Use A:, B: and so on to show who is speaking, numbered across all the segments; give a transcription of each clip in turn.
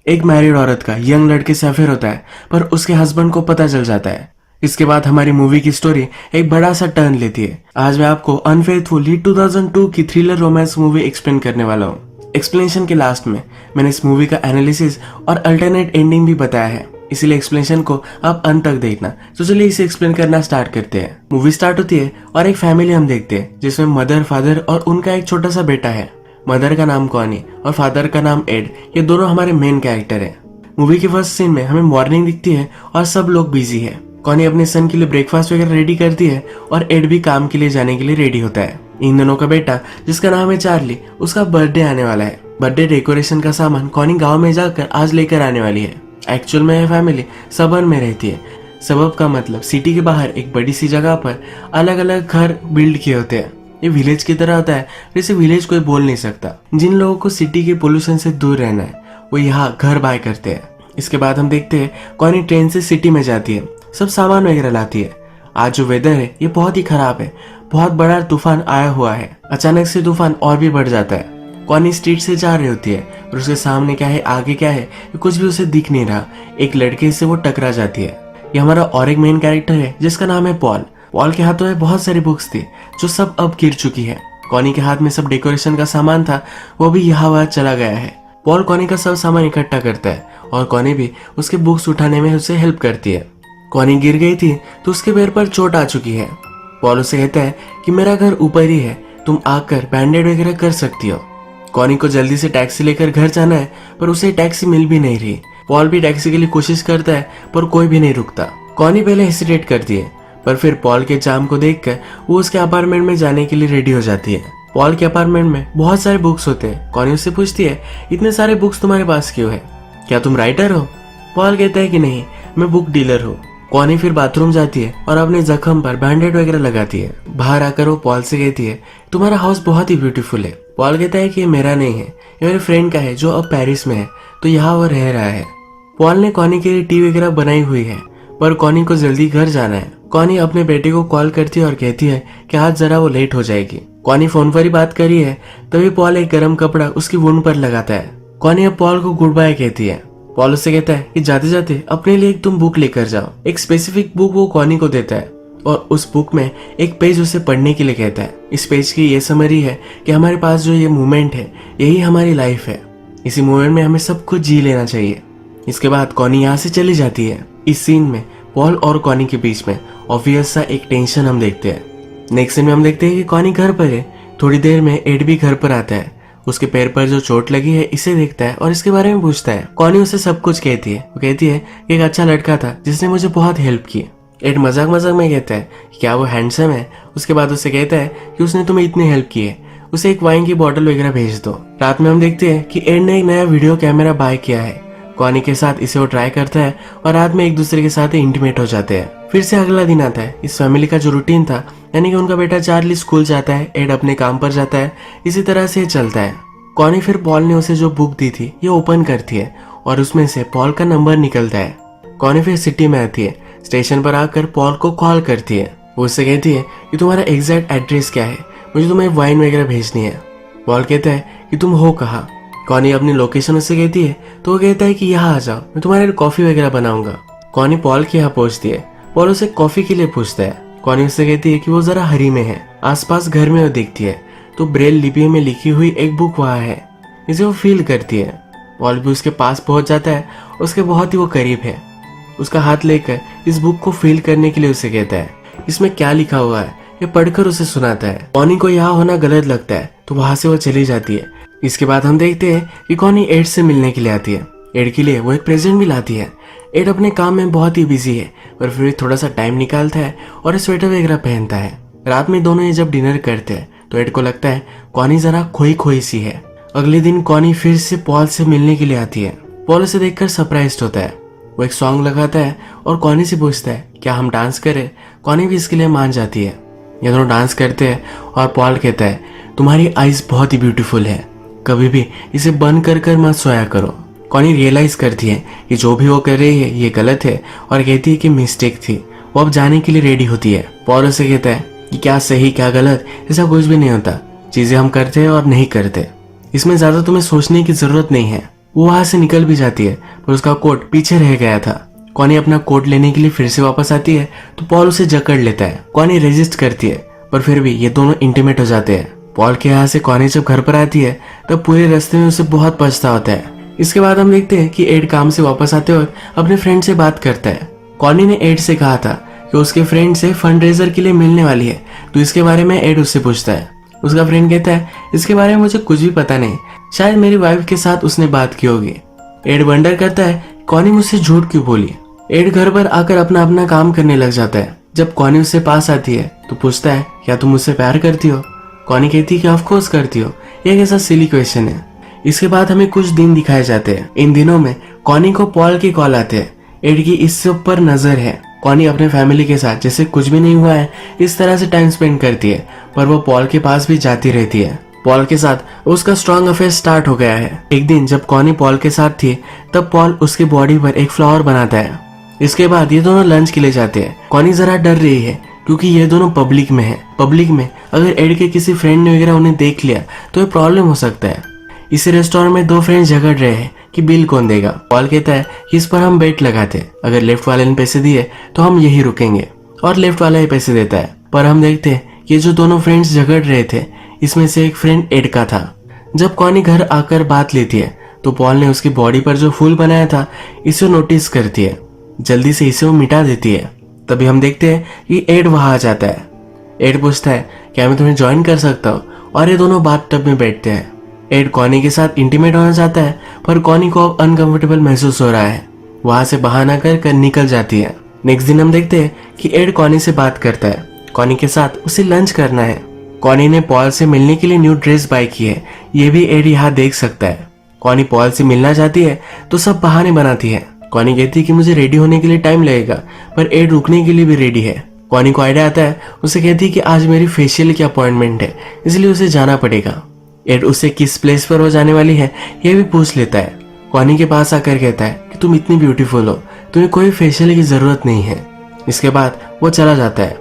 A: एक मैरिड औरत का यंग लड़के से अफेयर होता है, पर उसके हस्बैंड को पता चल जाता है। इसके बाद हमारी मूवी की स्टोरी एक बड़ा सा टर्न लेती है। आज मैं आपको अनफेथफुली 2002 की थ्रिलर रोमांस मूवी एक्सप्लेन करने वाला हूँ। एक्सप्लेनेशन के लास्ट में मैंने इस मूवी का एनालिसिस और अल्टरनेट एंडिंग भी बताया है, इसीलिए एक्सप्लेनेशन को आप अंत तक देखना। तो चलिए इसे एक्सप्लेन करना स्टार्ट करते हैं। मूवी स्टार्ट होती है और एक फैमिली हम देखते हैं जिसमें मदर, फादर और उनका एक छोटा सा बेटा है। मदर का नाम कॉनी और फादर का नाम एड। ये दोनों हमारे मेन कैरेक्टर हैं। मूवी के फर्स्ट सीन में हमें मॉर्निंग दिखती है और सब लोग बिजी है। कॉनी अपने सन के लिए ब्रेकफास्ट वगैरह रेडी करती है और एड भी काम के लिए जाने के लिए रेडी होता है। इन दोनों का बेटा जिसका नाम है चार्ली, उसका बर्थडे आने वाला है। बर्थडे डेकोरेशन का सामान कॉनी गाँव में जाकर आज लेकर आने वाली है। एक्चुअल में यह फैमिली सबर्ब में रहती है। सबर्ब का मतलब सिटी के बाहर एक बड़ी सी जगह पर अलग अलग घर बिल्ड किए होते हैं। ये विलेज की तरह होता है, जैसे विलेज कोई बोल नहीं सकता। जिन लोगों को सिटी के पोल्यूशन से दूर रहना है वो यहाँ घर बाय करते हैं। इसके बाद हम देखते हैं कॉनी ट्रेन से सिटी में जाती है, सब सामान वगैरह लाती है। आज जो वेदर है ये बहुत ही खराब है, बहुत बड़ा तूफान आया हुआ है। अचानक से तूफान और भी बढ़ जाता है। कॉनी स्ट्रीट से जा रही होती है और उसके सामने क्या है, आगे क्या है, कुछ भी उसे दिख नहीं रहा। एक लड़के से वो टकरा जाती है। ये हमारा और एक मेन कैरेक्टर है जिसका नाम है पॉल। पॉल के हाथों में बहुत सारी बुक्स थी जो सब अब गिर चुकी है। कॉनी के हाथ में सब डेकोरेशन का सामान था, वो भी यहाँ वहाँ चला गया है। पॉल कॉनी का सब सामान इकट्ठा करता है और कॉनी भी उसके बुक्स उठाने में उसे हेल्प करती है। कॉनी गिर गई थी तो उसके पैर पर चोट आ चुकी है। पॉल उसे कहता है कि मेरा घर ऊपर ही है, तुम आकर बैंडेड वगैरह कर सकती हो। कॉनी को जल्दी से टैक्सी लेकर घर जाना है, पर उसे टैक्सी मिल भी नहीं रही। पॉल भी टैक्सी के लिए कोशिश करता है पर कोई भी नहीं रुकता। कॉनी पहले हेसिटेट करती है, पर फिर पॉल के जाम को देखकर वो उसके अपार्टमेंट में जाने के लिए रेडी हो जाती है। पॉल के अपार्टमेंट में बहुत सारे बुक्स होते हैं। कॉनी उससे पूछती है, इतने सारे बुक्स तुम्हारे पास क्यों है? क्या तुम राइटर हो? पॉल कहता है कि नहीं, मैं बुक डीलर हूँ। कॉनी फिर बाथरूम जाती है और अपने जख्म पर बैंडेड वगैरह लगाती है। बाहर आकर वो पॉल से कहती है, तुम्हारा हाउस बहुत ही ब्यूटीफुल है। पॉल कहता है कि ये मेरा नहीं है, ये मेरे फ्रेंड का है जो अब पेरिस में है, तो यहाँ वो रह रहा है। पॉल ने कॉनी के लिए टी वगैरह बनाई हुई है, पर कॉनी को जल्दी घर जाना है। कॉनी अपने बेटे को कॉल करती है और कहती है कि आज जरा वो लेट हो जाएगी। कॉनी फोन पर ही बात करी है, तभी पॉल एक गर्म कपड़ा उसकी वुंड पर लगाता है। कॉनी अब पॉल को गुड बाय कहती है। पॉल उससे कहता है कि जाते जाते अपने लिए एक तुम बुक लेकर जाओ। एक स्पेसिफिक बुक वो कॉनी को देता है और उस बुक में एक पेज उसे पढ़ने के लिए कहता है। इस पेज की ये समरी है कि हमारे पास जो ये मूवमेंट है यही हमारी लाइफ है, इसी मूवमेंट में हमें सब कुछ जी लेना चाहिए। इसके बाद कॉनी यहाँ से चली जाती है। इस सीन में पॉल और कॉनी के बीच में ऑब्वियस सा एक टेंशन हम देखते हैं। नेक्स्ट सीन में हम देखते हैं कि कॉनी घर पर है। थोड़ी देर में एड भी घर पर आता है। उसके पैर पर जो चोट लगी है इसे देखता है और इसके बारे में पूछता है। कॉनी उसे सब कुछ कहती है। वो कहती है कि एक अच्छा लड़का था जिसने मुझे बहुत हेल्प की। एड मजाक मजाक में कहता है क्या वो हैंडसम है। उसके बाद उससे कहता है कि उसने तुम्हें इतनी हेल्प की है, उसे एक वाइन की बोतल वगैरह भेज दो। रात में हम देखते हैं कि एड ने एक नया वीडियो कैमरा बाय किया है। कॉनी के साथ इसे वो ट्राई करता है और रात में एक दूसरे के साथ इंटीमेट हो जाते हैं। फिर से अगला दिन आता है। इस फैमिली का जो रूटीन था, यानी कि उनका बेटा चार्ली स्कूल जाता है, एड अपने काम पर जाता है, इसी तरह से चलता है। कॉनी फिर पॉल ने उसे जो बुक दी थी ये ओपन करती है और उसमें से पॉल का नंबर निकलता है। कॉनी फिर सिटी में आती है। स्टेशन पर आकर पॉल को कॉल करती है। वो उससे कहती है कि तुम्हारा एग्जैक्ट एड्रेस क्या है, मुझे तुम्हें वाइन वगैरह भेजनी है। पॉल कहता है कि तुम हो कहाँ। कॉनी अपनी लोकेशन उससे कहती है तो वो कहता है कि यहाँ आ जाओ, मैं तुम्हारे लिए कॉफी वगैरह बनाऊंगा। कॉनी पॉल के यहाँ पहुंचती है। पॉल उसे कॉफी के लिए पूछता है। कॉनी उससे कहती है कि वो जरा हरी में है। आसपास घर में वो देखती है तो ब्रेल लिपि में लिखी हुई एक बुक वहाँ है, इसे वो फील करती है। पॉल भी उसके पास पहुंच जाता है, उसके बहुत ही वो करीब है। उसका हाथ लेकर इस बुक को फील करने के लिए उसे कहता है इसमें क्या लिखा हुआ है ये पढ़कर उसे सुनाता है। कॉनी को यहाँ होना गलत लगता है तो वहां से वो चली जाती है। इसके बाद हम देखते हैं कि कॉनी एड से मिलने के लिए आती है। एड के लिए वो एक प्रेजेंट भी लाती है। एड अपने काम में बहुत ही बिजी है, पर फिर थोड़ा सा टाइम निकालता है और स्वेटर वगैरह पहनता है। रात में दोनों ये जब डिनर करते हैं तो एड को लगता है कॉनी जरा खोई खोई सी है। अगले दिन कॉनी फिर से पॉल से मिलने के लिए आती है। पॉल उसे देखकर सरप्राइज्ड होता है। वो एक सॉन्ग लगाता है और कॉनी से पूछता है क्या हम डांस करें। कॉनी भी इसके लिए मान जाती है। ये दोनों डांस करते हैं और पॉल कहता है तुम्हारी आईज बहुत ही ब्यूटीफुल है, कभी भी इसे बंद कर कर मत सोया करो। कॉनी रियलाइज करती है कि जो भी वो कर रही है ये गलत है और कहती है कि मिस्टेक थी। वो अब जाने के लिए रेडी होती है। पॉल उसे कहता है कि क्या सही क्या गलत ऐसा कुछ भी नहीं होता, चीजें हम करते हैं और नहीं करते, इसमें ज्यादा तुम्हें सोचने की जरूरत नहीं है। वो वहां से निकल भी जाती है पर उसका कोट पीछे रह गया था। कॉनी अपना कोट लेने के लिए फिर से वापस आती है तो पॉल उसे जकड़ लेता है। कॉनी रेजिस्ट करती है पर फिर भी ये दोनों इंटीमेट हो जाते हैं। पॉल के यहाँ से कॉनी जब घर पर आती है तब पूरे रास्ते में उसे बहुत पछता होता है। इसके बाद हम देखते हैं कि एड काम से वापस आते वक्त अपने फ्रेंड से बात करता है। कॉनी ने एड से कहा था कि उसके फ्रेंड से फंड रेजर के लिए मिलने वाली है, तो इसके बारे में एड उससे पूछता है। उसका फ्रेंड कहता है इसके बारे में मुझे कुछ भी पता नहीं, शायद मेरी वाइफ के साथ उसने बात की होगी। एड वंडर करता है कॉनी मुझसे झूठ क्यों बोली। एड घर पर आकर अपना अपना काम करने लग जाता है। जब कॉनी उससे पास आती है तो पूछता है क्या तुम मुझसे प्यार करती हो। कॉनी कहती है कि ऑफ कोर्स करती हो। ये कैसा सिली क्वेश्चन है। इसके बाद हमें कुछ दिन दिखाए जाते हैं। इन दिनों में कॉनी को पॉल की कॉल आते हैं। एड की इससे ऊपर नजर है। कॉनी अपने फैमिली के साथ जैसे कुछ भी नहीं हुआ है इस तरह से टाइम स्पेंड करती है, पर वो पॉल के पास भी जाती रहती है। पॉल के साथ उसका स्ट्रॉन्ग अफेयर स्टार्ट हो गया है। एक दिन जब कॉनी पॉल के साथ थी तब पॉल उसकी बॉडी पर एक फ्लावर बनाता है। इसके बाद ये दोनों लंच के लिए जाते हैं। कॉनी जरा डर रही है क्योंकि ये दोनों पब्लिक में है। पब्लिक में अगर एड के किसी फ्रेंड ने वगैरह उन्हें देख लिया तो ये प्रॉब्लम हो सकता है। इसी रेस्टोरेंट में दो फ्रेंड्स झगड़ रहे हैं कि बिल कौन देगा। पॉल कहता है कि इस पर हम बेट लगाते, अगर लेफ्ट वाले ने पैसे दिए तो हम यही रुकेंगे, और लेफ्ट वाला ही पैसे देता है। पर हम देखते हैं कि जो दोनों फ्रेंड्स झगड़ रहे थे इसमें से एक फ्रेंड एड का था। जब कॉनी घर आकर बात लेती है तो पॉल ने उसकी बॉडी पर जो फूल बनाया था इसे नोटिस करती है। जल्दी से इसे वो मिटा देती है। तभी हम देखते हैं कि एड वहां आ जाता है। एड पूछता है क्या मैं तुम्हें ज्वाइन कर सकता हूँ, और ये दोनों बाथ टब में बैठते हैं। एड कॉनी के साथ इंटीमेट होना चाहता है पर कॉनी को अब अनकंफर्टेबल महसूस हो रहा है। वहां से बहाना कर निकल जाती है। नेक्स्ट दिन हम देखते हैं कि एड कॉनी से बात करता है। कॉनी के साथ उसे लंच करना है। कॉनी ने पॉल से मिलने के लिए न्यू ड्रेस बाय की है, ये भी एड यहाँ देख सकता है। कॉनी पॉल से मिलना चाहती है तो सब बहाने बनाती है। कॉनी कहती है कि मुझे रेडी होने के लिए टाइम लगेगा, पर एड रुकने के लिए भी रेडी है। कॉनी को आइडिया आता है। उसे कहती है कि आज मेरी फेशियल की अपॉइंटमेंट है इसलिए उसे जाना पड़ेगा। एड उससे किस प्लेस पर वो जाने वाली है ये भी पूछ लेता है। कॉनी के पास आकर कहता है कि तुम इतनी ब्यूटीफुल हो, तुम्हें कोई फेशियल की जरूरत नहीं है। इसके बाद वो चला जाता है।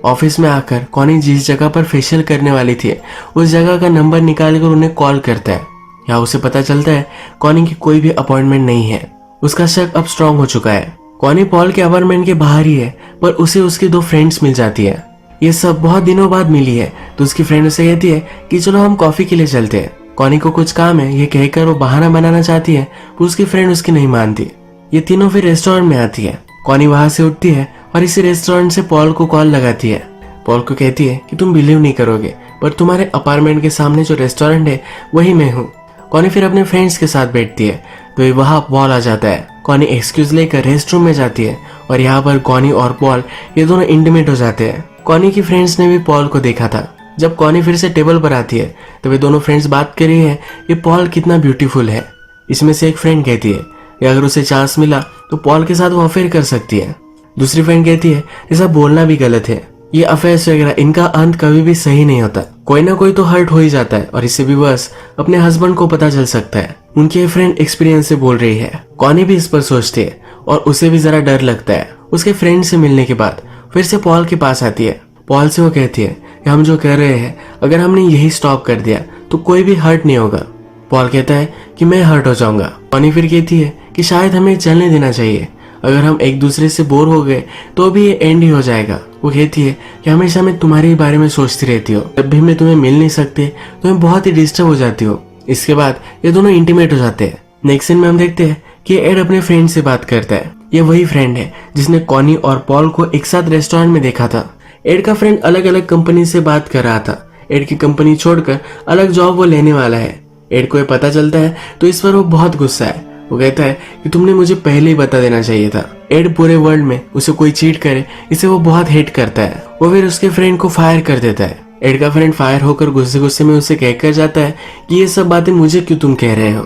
A: ऑफिस में आकर कॉनी जिस जगह पर फेशियल करने वाली थी उस जगह का नंबर निकालकर उन्हें कॉल करता है। यहाँ उसे पता चलता है कॉनी की कोई भी अपॉइंटमेंट नहीं है। उसका शक अब स्ट्रांग हो चुका है। कॉनी पॉल के अपार्टमेंट के बाहर ही है पर उसे उसकी दो फ्रेंड्स मिल जाती है। ये सब बहुत दिनों बाद मिली है तो उसकी फ्रेंड उसे कहती है कि चलो हम कॉफी के लिए चलते हैं। कॉनी को कुछ काम है ये कहकर वो बहाना बनाना चाहती है पर उसकी फ्रेंड उसकी नहीं मानती। ये तीनों फिर रेस्टोरेंट में आती है। कॉनी वहां से उठती है और इसी रेस्टोरेंट से पॉल को कॉल लगाती है। पॉल को कहती है कि तुम बिलीव नहीं करोगे पर तुम्हारे अपार्टमेंट के सामने जो रेस्टोरेंट है वही मैं हूँ। कॉनी फिर अपने फ्रेंड्स के साथ बैठती है तो वहां पॉल आ जाता है। कॉनी एक्सक्यूज लेकर रेस्टरूम में जाती है और यहाँ पर कॉनी और पॉल ये दोनों इंटीमेट हो जाते हैं। कॉनी की फ्रेंड्स ने भी पॉल को देखा था। जब कॉनी फिर से टेबल पर आती है तो वे दोनों फ्रेंड्स बात कर रही है ये पॉल कितना ब्यूटीफुल है। इसमें से एक फ्रेंड कहती है कि अगर उसे चांस मिला तो पॉल के साथ वो अफेयर कर सकती है। दूसरी फ्रेंड कहती है ऐसा बोलना भी गलत है, ये अफेयर्स वगैरह इनका अंत कभी भी सही नहीं होता, कोई ना कोई तो हर्ट हो ही जाता है और इससे भी बस अपने हस्बैंड को पता चल सकता है। उनकी फ्रेंड एक्सपीरियंस से बोल रही है। कॉनी भी इस पर सोचती है और उसे भी जरा डर लगता है। उसके फ्रेंड से मिलने के बाद फिर से पॉल के पास आती है। पॉल से वो कहती है कि हम जो कर रहे हैं अगर हमने यही स्टॉप कर दिया तो कोई भी हर्ट नहीं होगा। पॉल कहता है कि मैं हर्ट हो जाऊंगा। कॉनी फिर कहती है कि शायद हमें चलने देना चाहिए, अगर हम एक दूसरे से बोर हो गए तो भी ये एंड ही हो जाएगा। वो कहती है कि हमेशा मैं तुम्हारे ही बारे में सोचती रहती हूँ, जब भी मैं तुम्हें मिल नहीं सकती तो मैं बहुत ही डिस्टर्ब हो जाती हूँ। इसके बाद ये दोनों इंटीमेट हो जाते हैं। नेक्स्ट सीन में हम देखते हैं कि एड अपने फ्रेंड से बात करता है। ये वही फ्रेंड है जिसने कॉनी और पॉल को एक साथ रेस्टोरेंट में देखा था। एड का फ्रेंड अलग अलग कंपनी से बात कर रहा था। एड की कंपनी छोड़कर अलग जॉब वो लेने वाला है। एड को ये पता चलता है तो इस पर वो बहुत गुस्सा है। वो कहता है कि तुमने मुझे पहले ही बता देना चाहिए था। एड पूरे वर्ल्ड में उसे कोई चीट करे इसे वो बहुत हेट करता है। वो फिर उसके फ्रेंड को फायर कर देता है। एड का फ्रेंड फायर होकर गुस्से गुस्से में उसे कहकर जाता है कि ये सब बातें मुझे क्यों तुम कह रहे हो,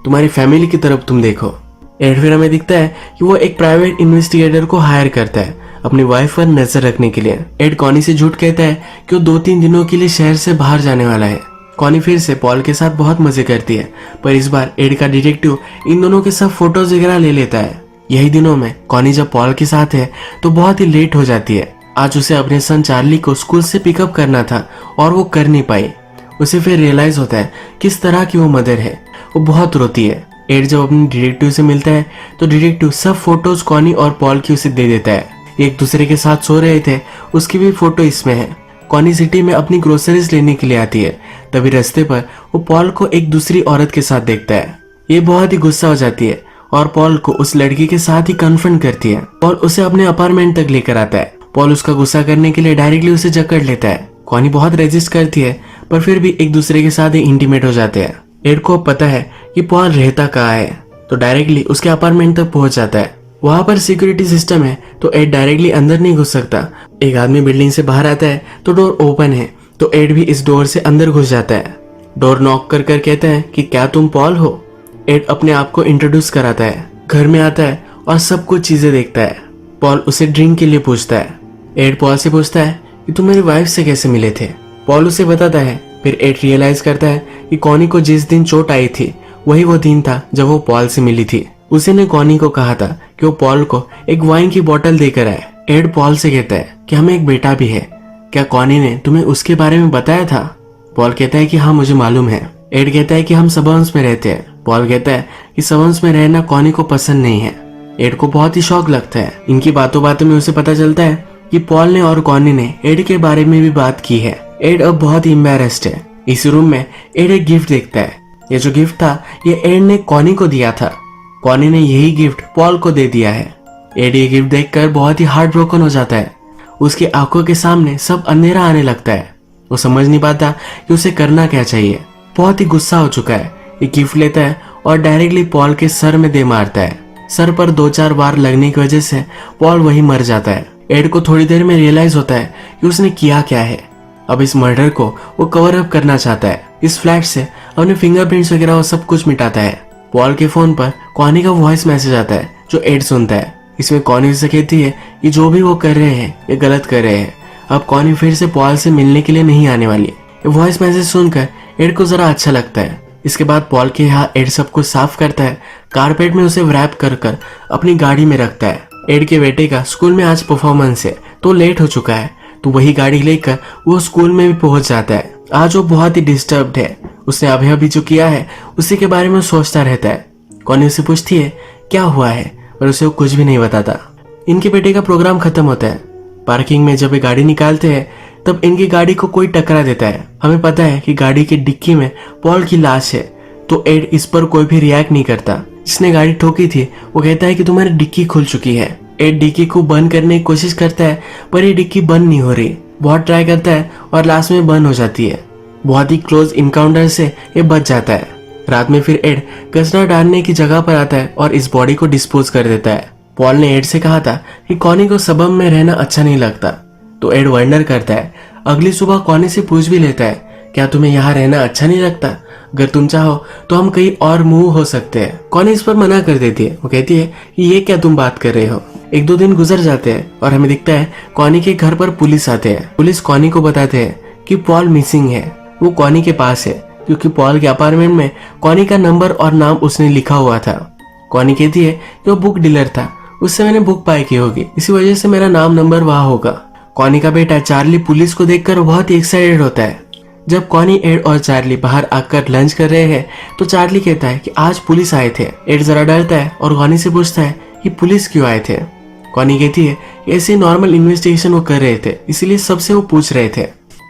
A: तुम्हारी फैमिली की तरफ तुम देखो। एड फिर हमें दिखता है कि वो एक प्राइवेट इन्वेस्टिगेटर को हायर करता है अपनी वाइफ पर नजर रखने के लिए। एड कॉनी से झूठ कहता है कि वो 2-3 दिनों के लिए शहर से बाहर जाने वाला है। कॉनी फिर से पॉल के साथ बहुत मजे करती है पर इस बार एड का डिटेक्टिव इन दोनों के सब फोटोज वगैरह ले लेता है। यही दिनों में कॉनी जब पॉल के साथ है तो बहुत ही लेट हो जाती है। आज उसे अपने सन चार्ली को स्कूल से पिकअप करना था और वो कर नहीं पाई। उसे फिर रियलाइज होता है किस तरह की वो मदर है। वो बहुत रोती है। एड जब अपने डिटेक्टिव से मिलता है तो डिटेक्टिव सब फोटोज कॉनी और पॉल की उसे दे देता है। एक दूसरे के साथ सो रहे थे, उसकी भी फोटो इसमें है। कॉनी सिटी में अपनी ग्रोसरीज लेने के लिए आती है, तभी रास्ते पर वो पॉल को एक दूसरी औरत के साथ देखता है। ये बहुत ही गुस्सा हो जाती है और पॉल को उस लड़की के साथ ही कन्फ्रंट करती है। पॉल उसे अपने अपार्टमेंट तक लेकर आता है। पॉल उसका गुस्सा करने के लिए डायरेक्टली उसे जकड़ लेता है। कॉनी बहुत रेजिस्ट करती है, पर फिर भी एक दूसरे के साथ ही इंटीमेट हो जाते हैं। एड को पता है कि पॉल रहता कहाँ है, तो डायरेक्टली उसके अपार्टमेंट तक पहुंच जाता है। वहां पर सिक्योरिटी सिस्टम है, तो एड डायरेक्टली अंदर नहीं घुस सकता। एक आदमी बिल्डिंग से बाहर आता है तो डोर ओपन है, तो एड भी इस डोर से अंदर घुस जाता है। डोर नॉक कर कर कहता है कि क्या तुम पॉल हो। एड अपने आप को इंट्रोड्यूस कराता है, घर में आता है और सब कुछ चीजें देखता है। पॉल उसे ड्रिंक के लिए पूछता है। एड पॉल से पूछता है कि तुम मेरी वाइफ से कैसे मिले थे। पॉल उसे बताता है। फिर एड रियलाइज करता है कि कॉनी को जिस दिन चोट आई थी वही वो दिन था जब वो पॉल से मिली थी। उसी ने कॉनी को कहा था कि वो पॉल को एक वाइन की बोतल देकर आए। एड पॉल से कहता है कि हमें एक बेटा भी है, क्या कॉनी ने तुम्हें उसके बारे में बताया था। पॉल कहता है कि हाँ मुझे मालूम है। एड कहता है कि हम सबर्ब्स में रहते हैं। पॉल कहता है कि सबर्ब्स में रहना कॉनी को पसंद नहीं है। एड को बहुत ही शौक लगता है। इनकी बातों बातों में उसे पता चलता है कि पॉल ने और कॉनी ने एड के बारे में भी बात की है। एड अब बहुत ही एम्बैरेस्ड है। इस रूम में एड एक गिफ्ट देखता है। ये जो गिफ्ट था ये एड ने कॉनी को दिया था। कॉनी ने यही गिफ्ट पॉल को दे दिया है। एड ये गिफ्ट देखकर बहुत ही हार्ट ब्रोकन हो जाता है। उसकी आंखों के सामने सब अंधेरा आने लगता है। वो समझ नहीं पाता कि उसे करना क्या चाहिए। बहुत ही गुस्सा हो चुका है। ये गिफ्ट लेता है और डायरेक्टली पॉल के सर में दे मारता है। सर पर 2-4 बार लगने की वजह से पॉल वही मर जाता है। एड को थोड़ी देर में रियलाइज होता है कि उसने किया क्या है। अब इस मर्डर को वो कवर अप करना चाहता है। इस फ्लैट से अपने फिंगरप्रिंट्स वगैरह वो सब कुछ मिटाता है। पॉल के फोन पर कॉनी का वॉइस मैसेज आता है जो एड सुनता है। इसमें कॉनी से कहती है कि जो भी वो कर रहे हैं ये गलत कर रहे हैं। अब कॉनी फिर से पॉल से मिलने के लिए नहीं आने वाली। ये वॉइस मैसेज सुनकर एड को जरा अच्छा लगता है। इसके बाद पॉल के यहाँ एड सब कुछ साफ करता है। कारपेट में उसे रैप कर कर अपनी गाड़ी में रखता है। एड के बेटे का स्कूल में आज परफॉर्मेंस है तो लेट हो चुका है, तो वही गाड़ी लेकर वो स्कूल में भी पहुंच जाता है। आज वो बहुत ही डिस्टर्ब्ड है। उसने अभी अभी जो किया है उसी के बारे में सोचता रहता है। कॉनी उसे पूछती है क्या हुआ है, पर उसे वो कुछ भी नहीं बताता। इनके बेटे का प्रोग्राम खत्म होता है। पार्किंग में जब ये गाड़ी निकालते हैं तब इनकी गाड़ी को कोई टकरा देता है। हमें पता है कि गाड़ी की डिक्की में पॉल की लाश है, तो एड इस पर कोई भी रिएक्ट नहीं करता। जिसने गाड़ी ठोकी थी वो कहता है कि तुम्हारी डिक्की खुल चुकी है। एड डिक्की को बंद करने की कोशिश करता है, पर ये डिक्की बंद नहीं हो रही। बहुत ट्राई करता है और लास्ट में बंद हो जाती है। बहुत ही क्लोज इनकाउंटर से ये बच जाता है। रात में फिर एड कचरा डालने की जगह पर आता है और इस बॉडी को डिस्पोज कर देता है। पॉल ने एड से कहा था कि कॉनी को सबब में रहना अच्छा नहीं लगता, तो एड वंडर करता है। अगली सुबह कॉनी से पूछ भी लेता है क्या तुम्हें यहाँ रहना अच्छा नहीं लगता, अगर तुम चाहो तो हम कहीं और मूव हो सकते हैं। कॉनी इस पर मना कर देती है। वो कहती है कि ये क्या तुम बात कर रहे हो। 1-2 दिन गुजर जाते हैं और हमें दिखता है कॉनी के घर पर पुलिस आते हैं। पुलिस कॉनी को बताते हैं कि पॉल मिसिंग है। वो कॉनी के पास है क्योंकि पॉल के अपार्टमेंट में कॉनी का नंबर और नाम उसने लिखा हुआ था। कॉनी कहती है कि वो बुक डीलर था, उससे मैंने बुक पाई की होगी, इसी वजह से मेरा नाम नंबर वहां होगा। कॉनी का बेटा चार्ली पुलिस को देखकर बहुत ही एक्साइटेड होता है। जब कॉनी, एड और चार्ली बाहर आकर लंच कर रहे हैं तो चार्ली कहता है कि आज पुलिस आए थे। एड जरा डरता है और कॉनी से पूछता है कि पुलिस क्यों आए थे। कॉनी कहती है ऐसे नॉर्मल इन्वेस्टिगेशन वो कर रहे थे, इसीलिए सबसे वो पूछ रहे थे।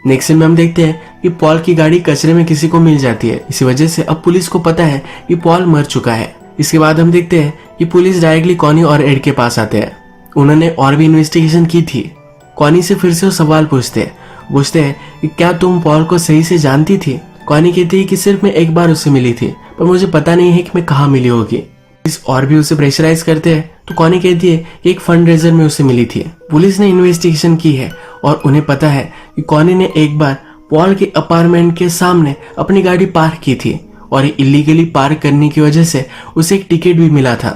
A: नेक्स्ट सीन में हम देखते हैं कि पॉल की गाड़ी कचरे में किसी को मिल जाती है। इसी वजह से अब पुलिस को पता है कि पॉल मर चुका है। इसके बाद हम देखते हैं कि पुलिस डायरेक्टली कॉनी और एड के पास आते हैं। उन्होंने और भी इन्वेस्टिगेशन की थी। कॉनी से फिर से वो सवाल पूछते हैं कि क्या तुम पॉल को सही से जानती थी। कॉनी कहती है कि सिर्फ मैं एक बार उससे मिली थी, पर मुझे पता नहीं है कि मैं कहाँ मिली होगी। इस और भी उसे प्रेशराइज करते हैं तो कॉनी कहती है कि एक फंड रेजर में उसे मिली थी। पुलिस ने इन्वेस्टिगेशन की है और उन्हें पता है कि कॉनी ने एक बार पॉल के अपार्टमेंट के सामने अपनी गाड़ी पार्क की थी और इलीगली पार्क करने की वजह से उसे एक टिकट भी मिला था।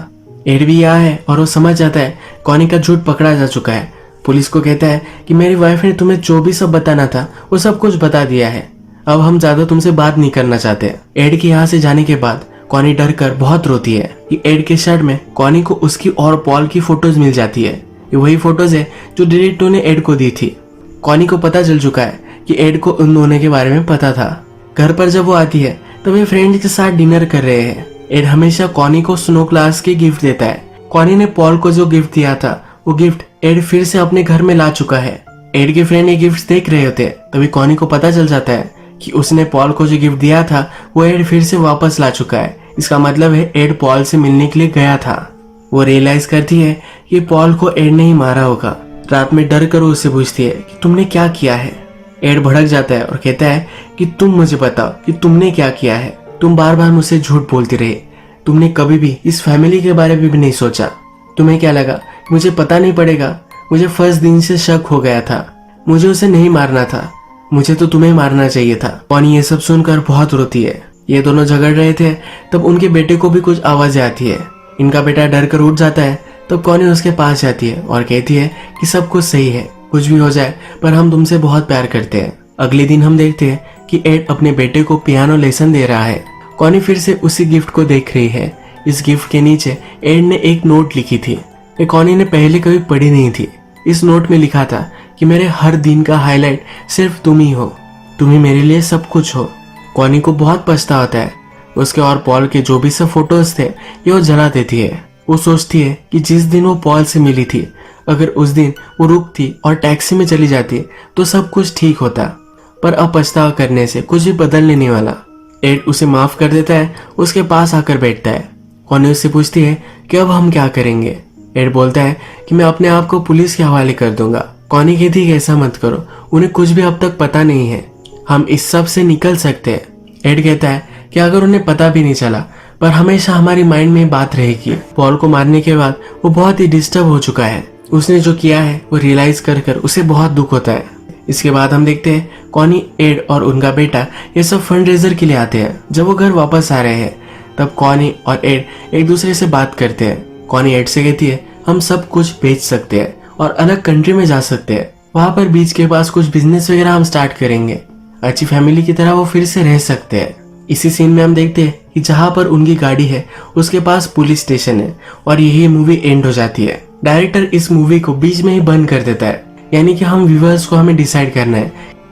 A: एड भी यहाँ है और वो समझ जाता है कॉनी का झूठ पकड़ा जा चुका है। पुलिस को कहता है कि मेरी वाइफ ने तुम्हें जो भी सब बताना था वो सब कुछ बता दिया है, अब हम ज्यादा तुमसे बात नहीं करना चाहते। एड के यहाँ से जाने के बाद कॉनी डर कर बहुत रोती है कि एड के शर्ट में कॉनी को उसकी और पॉल की फोटोज मिल जाती है। ये वही फोटोज है जो डिटेक्टिव ने एड को दी थी। कॉनी को पता चल चुका है कि एड को उन दोनों के बारे में पता था। घर पर जब वो आती है तब वे फ्रेंड्स के साथ डिनर कर रहे हैं। एड हमेशा कॉनी को स्नो क्लास की गिफ्ट देता है। कॉनी ने पॉल को जो गिफ्ट दिया था वो गिफ्ट एड फिर से अपने घर में ला चुका है। एड के फ्रेंड ये गिफ्ट देख रहे होते हैं, तभी कॉनी को पता चल जाता है कि उसने पॉल को जो गिफ्ट दिया था वो एड फिर से वापस ला चुका है। इसका मतलब है एड पॉल से मिलने के लिए गया था। वो रियलाइज करती है कि पॉल को एड ने ही मारा होगा। रात में डर कर वो उससे पूछती है कि तुमने क्या किया है। एड भड़क जाता है और कहता है कि तुम मुझे बताओ कि तुमने क्या किया है। तुम बार बार मुझसे झूठ बोलती रही, तुमने कभी भी इस फैमिली के बारे में भी नहीं सोचा। तुम्हें क्या लगा मुझे पता नहीं पड़ेगा? मुझे फर्स्ट दिन से शक हो गया था, मुझे उसे नहीं मारना था, मुझे तो तुम्हें मारना चाहिए था। कॉनी ये सब सुनकर बहुत रोती है। ये दोनों झगड़ रहे थे तब उनके बेटे को भी कुछ आवाजें आती है। इनका बेटा डर कर उठ जाता है। तब कॉनी उसके पास जाती है और कहती है कि सब कुछ सही है, कुछ भी हो जाए पर हम तुमसे बहुत प्यार करते हैं। अगले दिन हम देखते हैं कि एड अपने बेटे को पियानो लेसन दे रहा है। कॉनी फिर से उसी गिफ्ट को देख रही है। इस गिफ्ट के नीचे एड ने एक नोट लिखी थी। ये कॉनी ने पहले कभी पढ़ी नहीं थी। इस नोट में लिखा था कि मेरे हर दिन का हाईलाइट सिर्फ तुम ही हो, तुम ही मेरे लिए सब कुछ हो। कॉनी को बहुत पछता होता है। उसके और पॉल के जो भी सब फोटोज थे ये वो जला देती है। वो सोचती है कि जिस दिन वो पॉल से मिली थी, अगर उस दिन वो रुकती और टैक्सी में चली जाती तो सब कुछ ठीक होता, पर अब पछतावा करने से कुछ भी बदलने नहीं वाला। एड उसे माफ कर देता है, उसके पास आकर बैठता है। कॉनी उससे पूछती है कि अब हम क्या करेंगे। एड बोलता है कि मैं अपने आप को पुलिस के हवाले कर दूंगा। कॉनी कहती है ऐसा मत करो, उन्हें कुछ भी अब तक पता नहीं है, हम इस सब से निकल सकते हैं। एड कहता है कि अगर उन्हें पता भी नहीं चला पर हमेशा हमारी माइंड में बात रहेगी। पॉल को मारने के बाद वो बहुत ही डिस्टर्ब हो चुका है। उसने जो किया है वो रियलाइज कर कर उसे बहुत दुख होता है। इसके बाद हम देखते हैं कॉनी, एड और उनका बेटा ये सब फंड रेजर के लिए आते हैं। जब वो घर वापस आ रहे हैं तब कॉनी और एड एक दूसरे से बात करते हैं। कॉनी एड से कहती है हम सब कुछ बेच सकते हैं और अलग कंट्री में जा सकते हैं, वहां पर बीच के पास कुछ बिजनेस वगैरह हम स्टार्ट करेंगे, अच्छी फैमिली की तरह वो फिर से रह सकते हैं। इसी सीन में हम देखते हैं कि जहां पर उनकी गाड़ी है उसके पास पुलिस स्टेशन है और यही मूवी एंड हो जाती है। डायरेक्टर इस मूवी को बीच में ही बंद कर देता है, यानी कि हम व्यूअर्स को हमें डिसाइड करना है।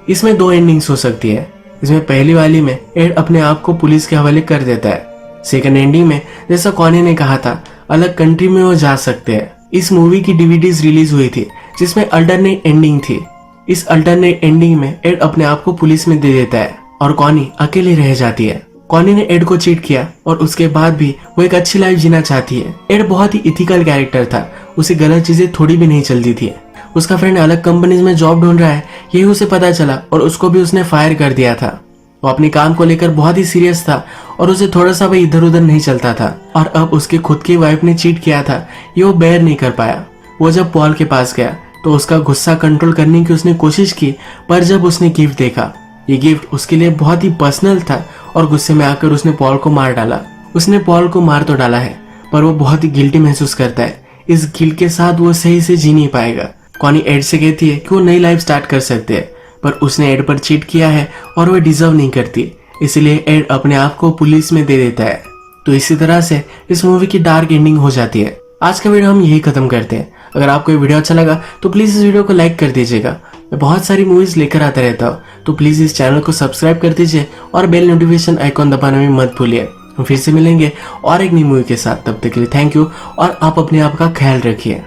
A: इसमें दो एंडिंग्स हो सकती है। इसमें पहली वाली में एड अपने आप को पुलिस के हवाले कर देता है। सेकंड एंडिंग में जैसा कॉनी ने कहा था अलग कंट्री में वो जा सकते हैं। इस मूवी की डीवीडीज रिलीज हुई थी जिसमें अल्टरनेट एंडिंग थी। इस अल्टरनेट एंडिंग में एड अपने आप को पुलिस में दे देता है और कॉनी अकेली रह जाती है। कॉनी ने एड को चीट किया और उसके बाद भी वो एक अच्छी लाइफ जीना चाहती है। एड बहुत ही इथिकल कैरेक्टर था, उसे गलत चीजें थोड़ी भी नहीं चलती थी। उसका फ्रेंड अलग कंपनीज में जॉब ढूंढ रहा है, यही उसे पता चला और उसको भी उसने फायर कर दिया था। वो अपने काम को लेकर बहुत ही सीरियस था और उसे थोड़ा सा भी इधर उधर नहीं चलता था। और अब उसके खुद की वाइफ ने चीट किया था, ये वो बेयर नहीं कर पाया। वो जब पॉल के पास गया तो उसका गुस्सा कंट्रोल करने की उसने कोशिश की, पर जब उसने गिफ्ट देखा, ये गिफ्ट उसके लिए बहुत ही पर्सनल था और गुस्से में आकर उसने पॉल को मार डाला। उसने पॉल को मार तो डाला है पर वो बहुत ही गिल्टी महसूस करता है। इस गिल्ट के साथ वो सही से जी नहीं पाएगा। कॉनी एड से कहती है कि वो नई लाइफ स्टार्ट कर सकते हैं, पर उसने एड पर चीट किया है और वो डिजर्व नहीं करती, इसलिए एड अपने आप को पुलिस में दे देता है। तो इसी तरह से इस मूवी की डार्क एंडिंग हो जाती है। आज का वीडियो हम यही खत्म करते हैं। अगर आपको ये वीडियो अच्छा लगा तो प्लीज इस वीडियो को लाइक कर दीजिएगा। मैं बहुत सारी मूवीज लेकर आता रहता हूँ, तो प्लीज इस चैनल को सब्सक्राइब कर दीजिए और बेल नोटिफिकेशन आइकॉन दबाना भी मत भूलिए। हम फिर से मिलेंगे और एक नई मूवी के साथ, तब तक के लिए थैंक यू और आप अपने आप का ख्याल रखिए।